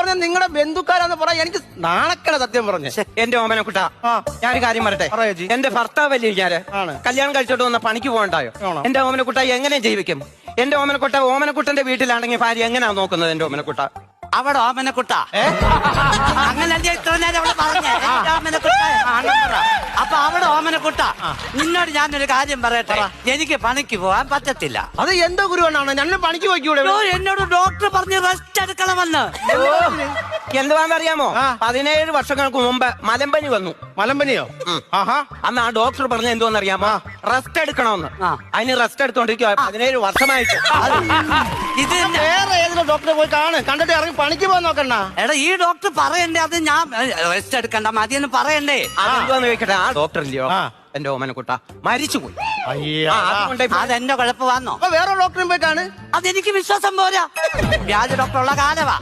പറഞ്ഞ നിങ്ങളുടെ ബന്ധുക്കാരാന്ന് പറയാൻ എനിക്ക് നാണക്കട സത്യം പറഞ്ഞു. എന്റെ ഓമനക്കുട്ട, ഞാനൊരു കാര്യം പറയട്ടെ. എന്റെ ഭർത്താവല്ലേ ഞാന് കല്യാണം കഴിച്ചോട്ട് വന്ന പണിക്ക് പോകണ്ടായോ? എന്റെ ഓമനക്കുട്ട എങ്ങനെ ജീവിക്കും? എന്റെ ഓമനക്കുട്ടന്റെ വീട്ടിലാണെങ്കിൽ ഭാര്യ എങ്ങനെയാ നോക്കുന്നത്? എന്റെ ഓമനക്കുട്ട അവിടെ ഓമനക്കുട്ട അങ്ങനെ ഇത്ര നേരം അവള് പറഞ്ഞേ ഓമനക്കുട്ട. അപ്പൊ അവിടെ ഓമനക്കുട്ട, നിന്നോട് ഞാനൊരു കാര്യം പറയട്ടെ. എനിക്ക് പണിക്ക് പോകാൻ പറ്റത്തില്ല. അത് എന്തോ ഗുരുവാണ്, ഞങ്ങൾ പണിക്ക് പോയിക്കൂടെ? എന്നോട് ഡോക്ടർ പറഞ്ഞ് റെസ്റ്റ് എടുക്കണമെന്ന്. എന്തുവാന്നറിയാമോ? 17 വർഷങ്ങൾക്ക് മുമ്പ് മലമ്പനി വന്നു. മലമ്പനിയോ? അന്ന് ആ ഡോക്ടർ പറഞ്ഞ എന്തോന്നറിയാമോ? റെസ്റ്റ് എടുക്കണമെന്ന്. അതിന് റെസ്റ്റ് എടുത്തോണ്ടിരിക്കുക 17 വർഷമായിട്ട്. ഇത് വേറെ ഏതെങ്കിലും ഡോക്ടറെ പോയി കണ്ടിട്ട് ഇറങ്ങി പണിക്ക് പോകാൻ നോക്കണ്ട. എടാ ഈ ഡോക്ടർ പറയണ്ടേ? അത് ഞാൻ റെസ്റ്റ് എടുക്കണ്ട മതിയെന്ന് പറയണ്ടേ? അതെന്തോന്ന് ചോദിക്കട്ടെ, ആ ഡോക്ടർ ഇല്ലയോ എന്റെ ഓമനക്കുട്ട മരിച്ചുപോയി. അതെന്റെ കുഴപ്പമാണോ? വേറെ ഡോക്ടറും പോയി കാണ്. അതെനിക്ക് വിശ്വാസം പോരാ. വ്യാജ ഡോക്ടറുള്ള കാലവാ.